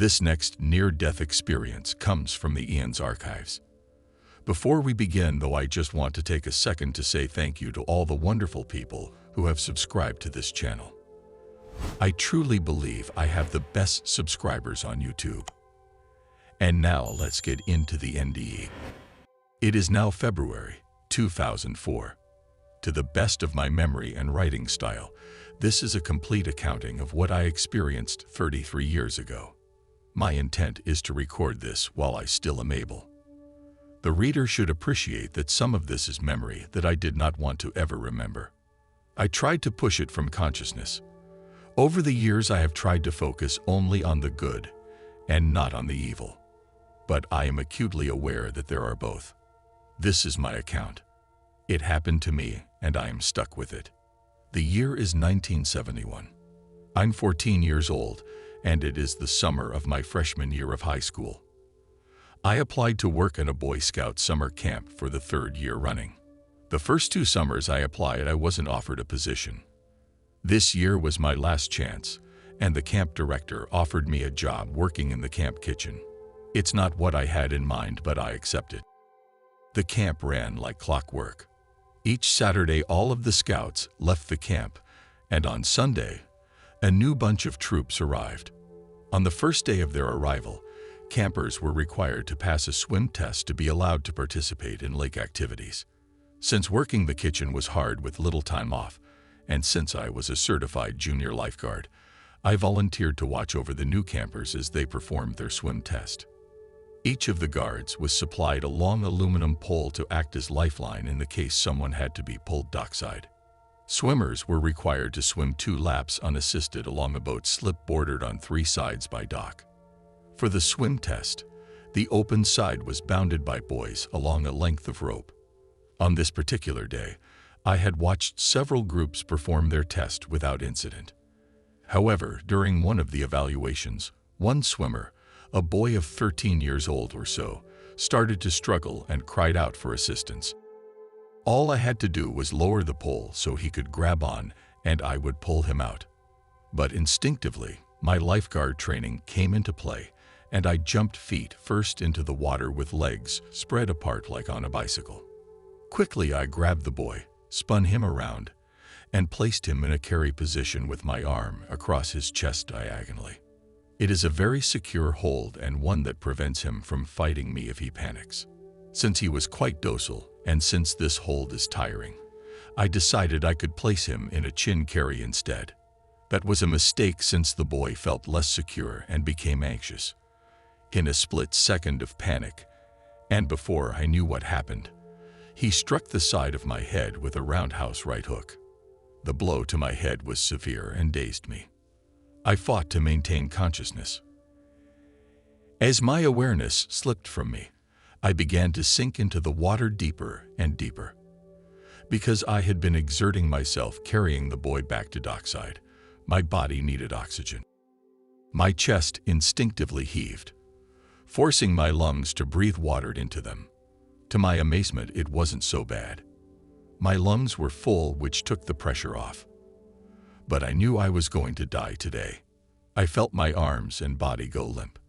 This next near-death experience comes from the Ian's archives. Before we begin, though, I just want to take a second to say thank you to all the wonderful people who have subscribed to this channel. I truly believe I have the best subscribers on YouTube. And now let's get into the NDE. It is now February 2004. To the best of my memory and writing style, this is a complete accounting of what I experienced 33 years ago. My intent is to record this while I still am able. The reader should appreciate that some of this is memory that I did not want to ever remember. I tried to push it from consciousness. Over the years, I have tried to focus only on the good and not on the evil. But I am acutely aware that there are both. This is my account. It happened to me, and I am stuck with it. The year is 1971. I'm 14 years old, and it is the summer of my freshman year of high school. I applied to work at a Boy Scout summer camp for the third year running. The first 2 summers I applied, I wasn't offered a position. This year was my last chance, and the camp director offered me a job working in the camp kitchen. It's not what I had in mind, but I accepted. The camp ran like clockwork. Each Saturday, all of the scouts left the camp, and on Sunday, a new bunch of troops arrived. On the first day of their arrival, campers were required to pass a swim test to be allowed to participate in lake activities. Since working the kitchen was hard with little time off, and since I was a certified junior lifeguard, I volunteered to watch over the new campers as they performed their swim test. Each of the guards was supplied a long aluminum pole to act as lifeline in the case someone had to be pulled dockside. Swimmers were required to swim 2 laps unassisted along a boat slip bordered on 3 sides by dock. For the swim test, the open side was bounded by boys along a length of rope. On this particular day, I had watched several groups perform their test without incident. However, during one of the evaluations, one swimmer, a boy of 13 years old or so, started to struggle and cried out for assistance. All I had to do was lower the pole so he could grab on, and I would pull him out. But instinctively, my lifeguard training came into play, and I jumped feet first into the water with legs spread apart like on a bicycle. Quickly, I grabbed the boy, spun him around, and placed him in a carry position with my arm across his chest diagonally. It is a very secure hold and one that prevents him from fighting me if he panics. Since he was quite docile, and since this hold is tiring, I decided I could place him in a chin carry instead. That was a mistake since the boy felt less secure and became anxious. In a split second of panic, and before I knew what happened, he struck the side of my head with a roundhouse right hook. The blow to my head was severe and dazed me. I fought to maintain consciousness. As my awareness slipped from me, I began to sink into the water deeper and deeper. Because I had been exerting myself carrying the boy back to dockside, my body needed oxygen. My chest instinctively heaved, forcing my lungs to breathe water into them. To my amazement, it wasn't so bad. My lungs were full, which took the pressure off. But I knew I was going to die today. I felt my arms and body go limp.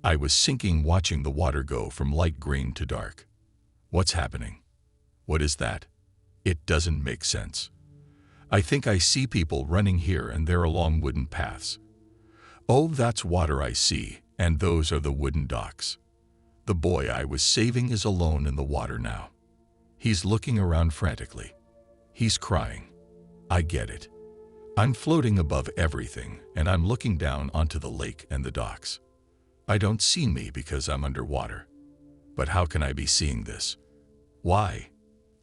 I was sinking, watching the water go from light green to dark. What's happening? What is that? It doesn't make sense. I think I see people running here and there along wooden paths. Oh, that's water I see, and those are the wooden docks. The boy I was saving is alone in the water now. He's looking around frantically. He's crying. I get it. I'm floating above everything, and I'm looking down onto the lake and the docks. I don't see me because I'm underwater. But how can I be seeing this? Why?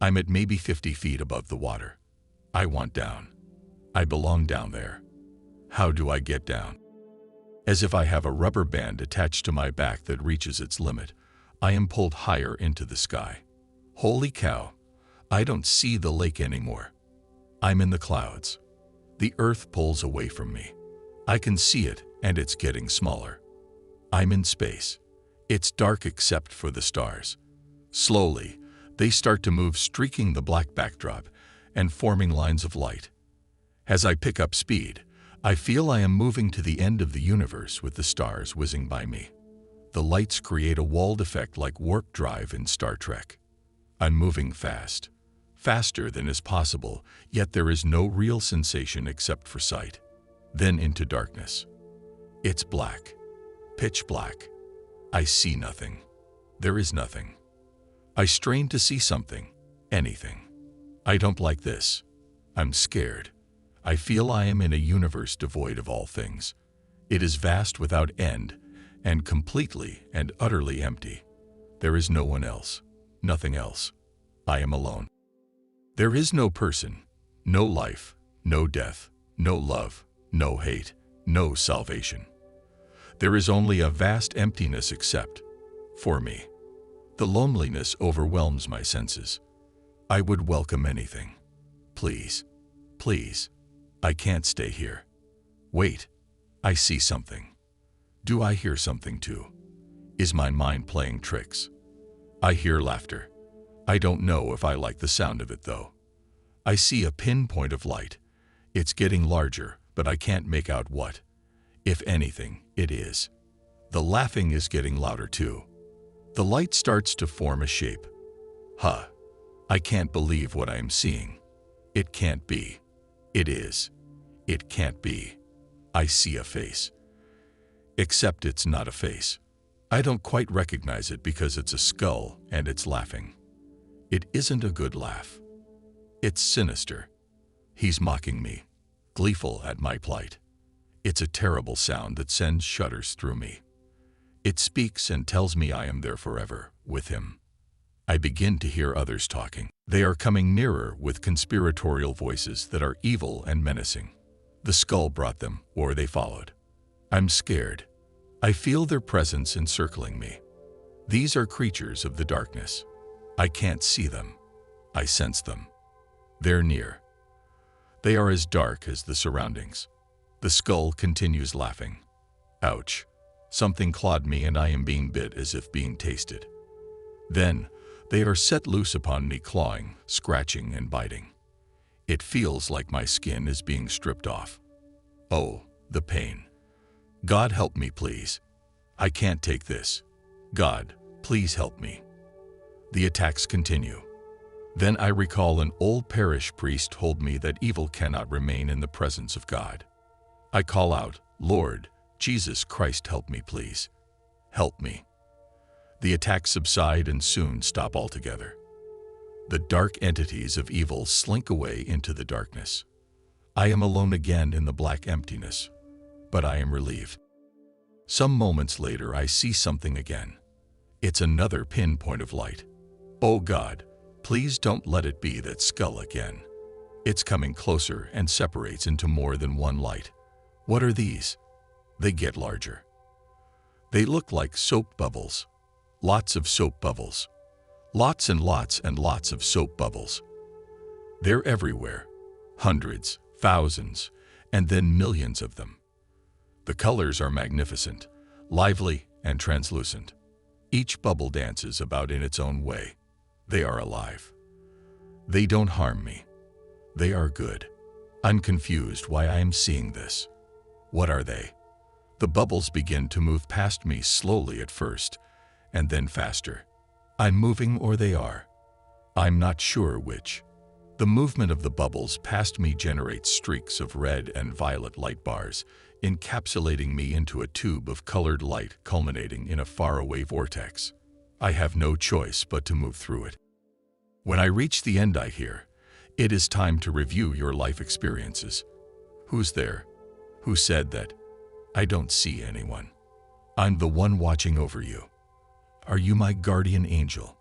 I'm at maybe 50 feet above the water. I want down. I belong down there. How do I get down? As if I have a rubber band attached to my back that reaches its limit, I am pulled higher into the sky. Holy cow! I don't see the lake anymore. I'm in the clouds. The earth pulls away from me. I can see it, and it's getting smaller. I'm in space. It's dark except for the stars. Slowly, they start to move, streaking the black backdrop and forming lines of light. As I pick up speed, I feel I am moving to the end of the universe with the stars whizzing by me. The lights create a walled effect like warp drive in Star Trek. I'm moving fast, faster than is possible, yet there is no real sensation except for sight. Then into darkness. It's black, pitch black. I see nothing. There is nothing. I strain to see something, anything. I don't like this. I'm scared. I feel I am in a universe devoid of all things. It is vast without end, and completely and utterly empty. There is no one else, nothing else. I am alone. There is no person, no life, no death, no love, no hate, no salvation. There is only a vast emptiness except for me. The loneliness overwhelms my senses. I would welcome anything. Please, please. I can't stay here. Wait, I see something. Do I hear something too? Is my mind playing tricks? I hear laughter. I don't know if I like the sound of it though. I see a pinpoint of light. It's getting larger, but I can't make out what. If anything, it is. The laughing is getting louder too. The light starts to form a shape. Huh. I can't believe what I am seeing. It can't be. It is. It can't be. I see a face. Except it's not a face. I don't quite recognize it because it's a skull and it's laughing. It isn't a good laugh. It's sinister. He's mocking me, gleeful at my plight. It's a terrible sound that sends shudders through me. It speaks and tells me I am there forever, with him. I begin to hear others talking. They are coming nearer with conspiratorial voices that are evil and menacing. The skull brought them, or they followed. I'm scared. I feel their presence encircling me. These are creatures of the darkness. I can't see them. I sense them. They're near. They are as dark as the surroundings. The skull continues laughing. Ouch. Something clawed me and I am being bit as if being tasted. Then, they are set loose upon me, clawing, scratching, and biting. It feels like my skin is being stripped off. Oh, the pain. God help me, please. I can't take this. God, please help me. The attacks continue. Then I recall an old parish priest told me that evil cannot remain in the presence of God. I call out, Lord, Jesus Christ, help me, please. Help me. The attacks subside and soon stop altogether. The dark entities of evil slink away into the darkness. I am alone again in the black emptiness, but I am relieved. Some moments later, I see something again. It's another pinpoint of light. Oh God, please don't let it be that skull again. It's coming closer and separates into more than one light. What are these? They get larger. They look like soap bubbles. Lots of soap bubbles. Lots and lots and lots of soap bubbles. They're everywhere. Hundreds, thousands, and then millions of them. The colors are magnificent, lively, and translucent. Each bubble dances about in its own way. They are alive. They don't harm me. They are good. I'm confused why I am seeing this. What are they? The bubbles begin to move past me slowly at first, and then faster. I'm moving or they are. I'm not sure which. The movement of the bubbles past me generates streaks of red and violet light bars, encapsulating me into a tube of colored light culminating in a faraway vortex. I have no choice but to move through it. When I reach the end, I hear, "It is time to review your life experiences." Who's there? Who said that? I don't see anyone. I'm the one watching over you. Are you my guardian angel?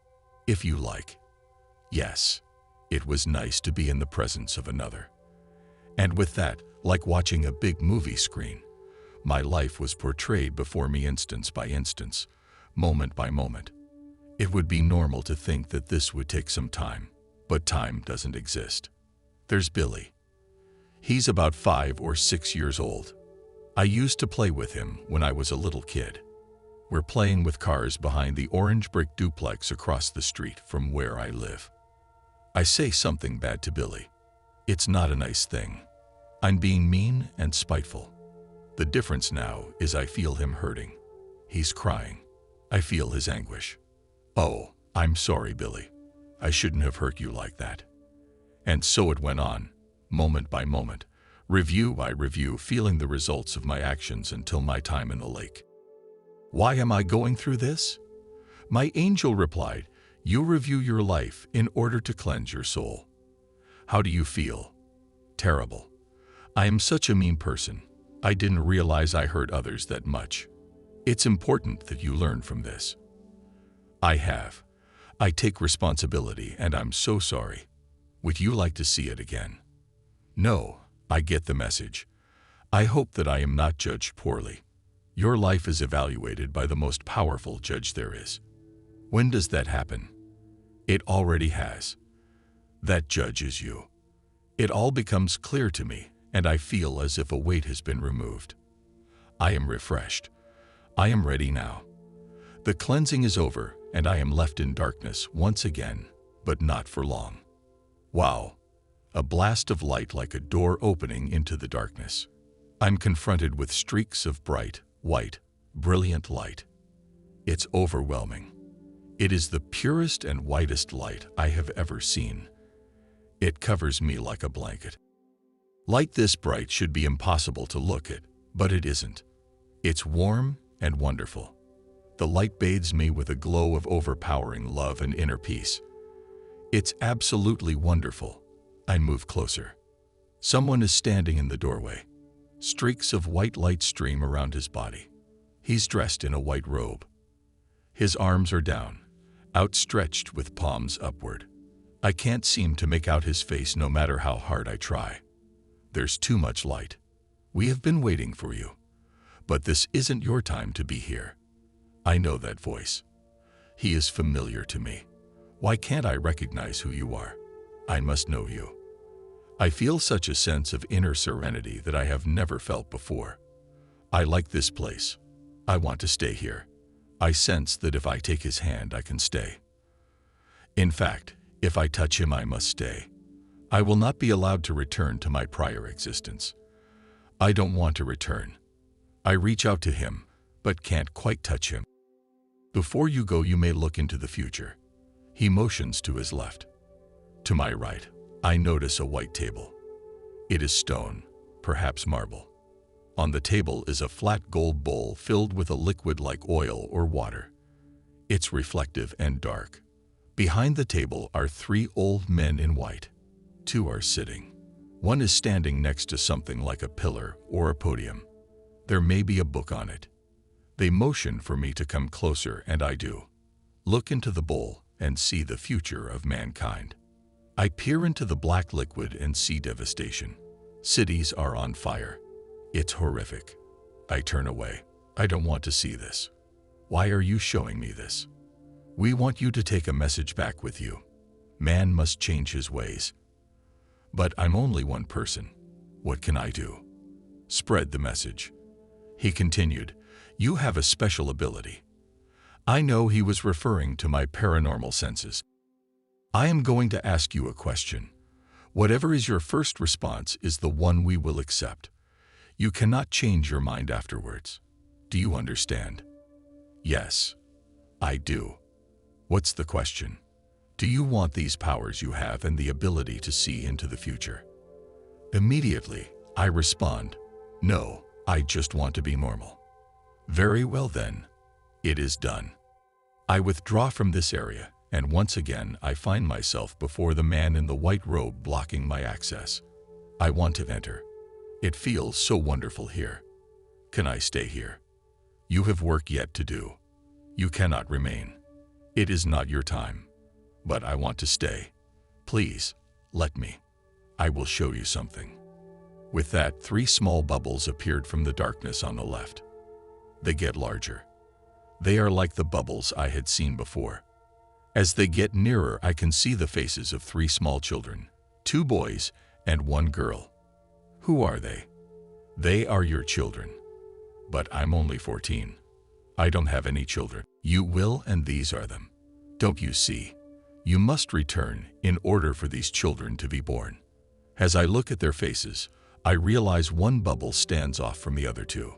If you like. Yes, it was nice to be in the presence of another. And with that, like watching a big movie screen, my life was portrayed before me instance by instance, moment by moment. It would be normal to think that this would take some time, but time doesn't exist. There's Billy. He's about 5 or 6 years old. I used to play with him when I was a little kid. We're playing with cars behind the orange brick duplex across the street from where I live. I say something bad to Billy. It's not a nice thing. I'm being mean and spiteful. The difference now is I feel him hurting. He's crying. I feel his anguish. Oh, I'm sorry, Billy. I shouldn't have hurt you like that. And so it went on, moment by moment, review by review, feeling the results of my actions until my time in the lake. Why am I going through this? My angel replied, you review your life in order to cleanse your soul. How do you feel? Terrible. I am such a mean person. I didn't realize I hurt others that much. It's important that you learn from this. I have. I take responsibility and I'm so sorry. Would you like to see it again? No, I get the message. I hope that I am not judged poorly. Your life is evaluated by the most powerful judge there is. When does that happen? It already has. That judge is you. It all becomes clear to me, and I feel as if a weight has been removed. I am refreshed. I am ready now. The cleansing is over, and I am left in darkness once again, but not for long. Wow! A blast of light like a door opening into the darkness. I'm confronted with streaks of bright, white, brilliant light. It's overwhelming. It is the purest and whitest light I have ever seen. It covers me like a blanket. Light this bright should be impossible to look at, but it isn't. It's warm and wonderful. The light bathes me with a glow of overpowering love and inner peace. It's absolutely wonderful. I move closer. Someone is standing in the doorway. Streaks of white light stream around his body. He's dressed in a white robe. His arms are down, outstretched with palms upward. I can't seem to make out his face no matter how hard I try. There's too much light. We have been waiting for you. But this isn't your time to be here. I know that voice. He is familiar to me. Why can't I recognize who you are? I must know you. I feel such a sense of inner serenity that I have never felt before. I like this place. I want to stay here. I sense that if I take his hand, I can stay. In fact, if I touch him, I must stay. I will not be allowed to return to my prior existence. I don't want to return. I reach out to him, but can't quite touch him. Before you go, you may look into the future. He motions to his left. To my right, I notice a white table. It is stone, perhaps marble. On the table is a flat gold bowl filled with a liquid like oil or water. It's reflective and dark. Behind the table are 3 old men in white. 2 are sitting. 1 is standing next to something like a pillar or a podium. There may be a book on it. They motion for me to come closer, and I do. Look into the bowl and see the future of mankind. I peer into the black liquid and see devastation. Cities are on fire. It's horrific. I turn away. I don't want to see this. Why are you showing me this? We want you to take a message back with you. Man must change his ways. But I'm only one person. What can I do? Spread the message. He continued, you have a special ability. I know he was referring to my paranormal senses. I am going to ask you a question. Whatever is your first response is the one we will accept. You cannot change your mind afterwards. Do you understand? Yes, I do. What's the question? Do you want these powers you have and the ability to see into the future? Immediately, I respond, no, I just want to be normal. Very well then, it is done. I withdraw from this area, and once again I find myself before the man in the white robe blocking my access. I want to enter. It feels so wonderful here. Can I stay here? You have work yet to do. You cannot remain. It is not your time. But I want to stay. Please, let me. I will show you something. With that, 3 small bubbles appeared from the darkness on the left. They get larger. They are like the bubbles I had seen before. As they get nearer, I can see the faces of 3 small children, 2 boys and 1 girl. Who are they? They are your children. But I'm only 14. I don't have any children. You will, and these are them. Don't you see? You must return in order for these children to be born. As I look at their faces, I realize one bubble stands off from the other two.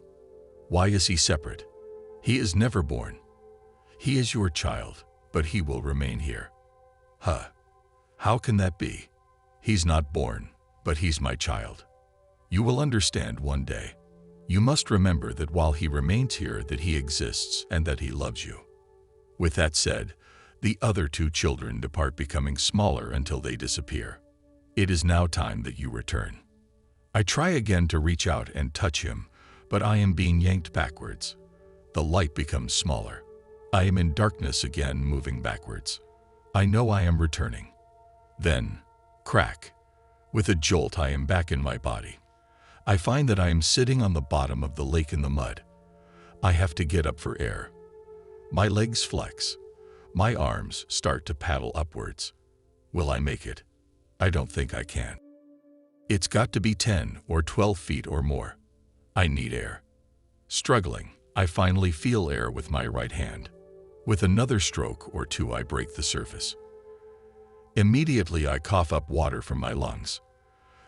Why is he separate? He is never born. He is your child, but he will remain here. Huh. How can that be? He's not born, but he's my child. You will understand one day. You must remember that while he remains here, that he exists and that he loves you. With that said, the other two children depart, becoming smaller until they disappear. It is now time that you return. I try again to reach out and touch him, but I am being yanked backwards. The light becomes smaller. I am in darkness again, moving backwards. I know I am returning. Then, crack. With a jolt, I am back in my body. I find that I am sitting on the bottom of the lake in the mud. I have to get up for air. My legs flex. My arms start to paddle upwards. Will I make it? I don't think I can. It's got to be 10 or 12 feet or more. I need air. Struggling, I finally feel air with my right hand. With another stroke or two, I break the surface. Immediately, I cough up water from my lungs.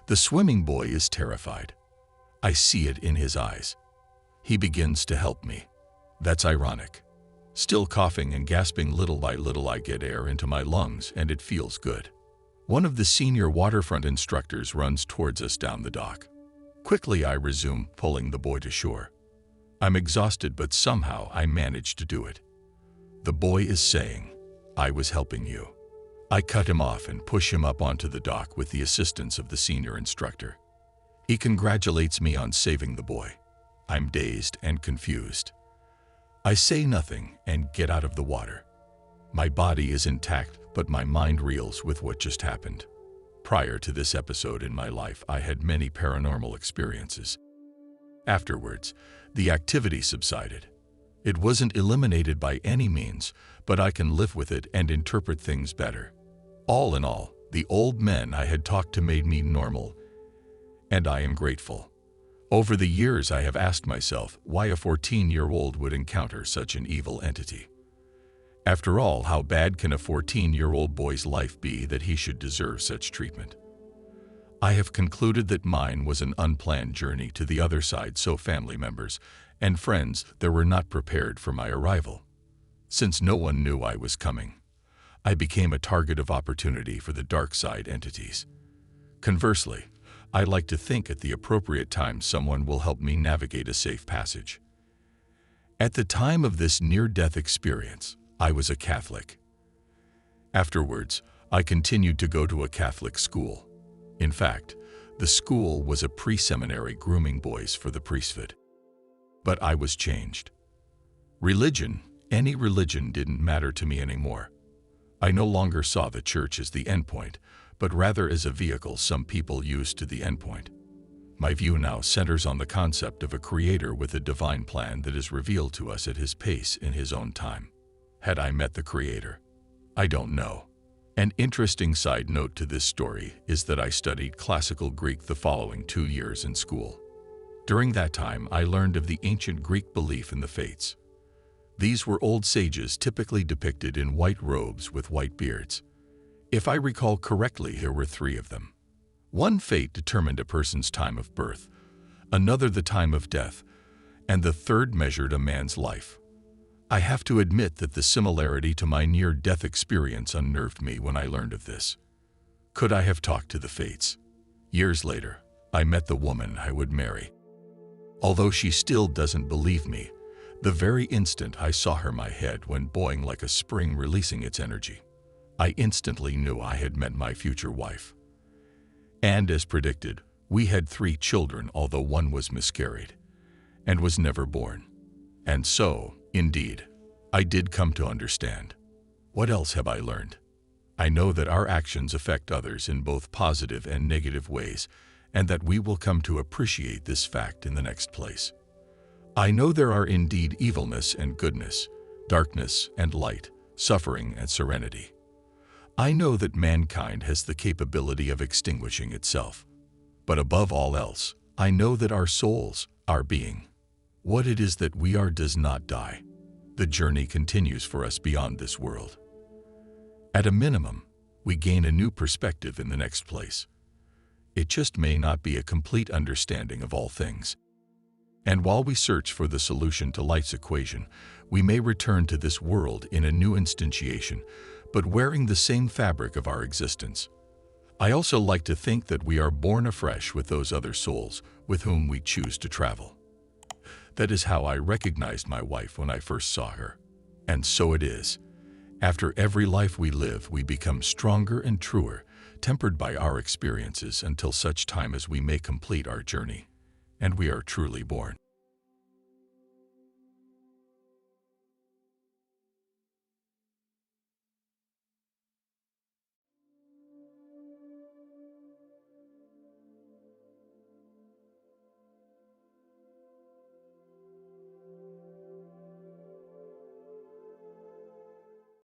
The swimming boy is terrified. I see it in his eyes. He begins to help me. That's ironic. Still coughing and gasping, little by little I get air into my lungs and it feels good. One of the senior waterfront instructors runs towards us down the dock. Quickly I resume, pulling the boy to shore. I'm exhausted, but somehow I manage to do it. The boy is saying, "I was helping you." I cut him off and push him up onto the dock with the assistance of the senior instructor. He congratulates me on saving the boy. I'm dazed and confused. I say nothing and get out of the water. My body is intact, but my mind reels with what just happened. Prior to this episode in my life, I had many paranormal experiences. Afterwards, the activity subsided. It wasn't eliminated by any means, but I can live with it and interpret things better. All in all, the old men I had talked to made me normal, and I am grateful. Over the years, I have asked myself why a 14-year-old would encounter such an evil entity. After all, how bad can a 14-year-old boy's life be that he should deserve such treatment? I have concluded that mine was an unplanned journey to the other side, so family members and friends there were not prepared for my arrival. Since no one knew I was coming, I became a target of opportunity for the dark side entities. Conversely, I like to think at the appropriate time someone will help me navigate a safe passage. At the time of this near-death experience, I was a Catholic. Afterwards, I continued to go to a Catholic school. In fact, the school was a pre-seminary grooming boys for the priesthood. But I was changed. Religion, any religion, didn't matter to me anymore. I no longer saw the church as the endpoint, but rather as a vehicle some people use to the endpoint. My view now centers on the concept of a creator with a divine plan that is revealed to us at his pace in his own time. Had I met the creator? I don't know. An interesting side note to this story is that I studied classical Greek the following 2 years in school. During that time, I learned of the ancient Greek belief in the fates. These were old sages typically depicted in white robes with white beards. If I recall correctly, there were 3 of them. One fate determined a person's time of birth, another the time of death, and the third measured a man's life. I have to admit that the similarity to my near-death experience unnerved me when I learned of this. Could I have talked to the fates? Years later, I met the woman I would marry. Although she still doesn't believe me, the very instant I saw her, my head went boing like a spring releasing its energy. I instantly knew I had met my future wife. And as predicted, we had 3 children, although one was miscarried and was never born. And so, indeed, I did come to understand. What else have I learned? I know that our actions affect others in both positive and negative ways, and that we will come to appreciate this fact in the next place. I know there are indeed evilness and goodness, darkness and light, suffering and serenity. I know that mankind has the capability of extinguishing itself. But above all else, I know that our souls, our being, what it is that we are, does not die. The journey continues for us beyond this world. At a minimum, we gain a new perspective in the next place. It just may not be a complete understanding of all things. And while we search for the solution to life's equation, we may return to this world in a new instantiation, but wearing the same fabric of our existence. I also like to think that we are born afresh with those other souls with whom we choose to travel. That is how I recognized my wife when I first saw her. And so it is. After every life we live, we become stronger and truer, tempered by our experiences until such time as we may complete our journey, and we are truly born.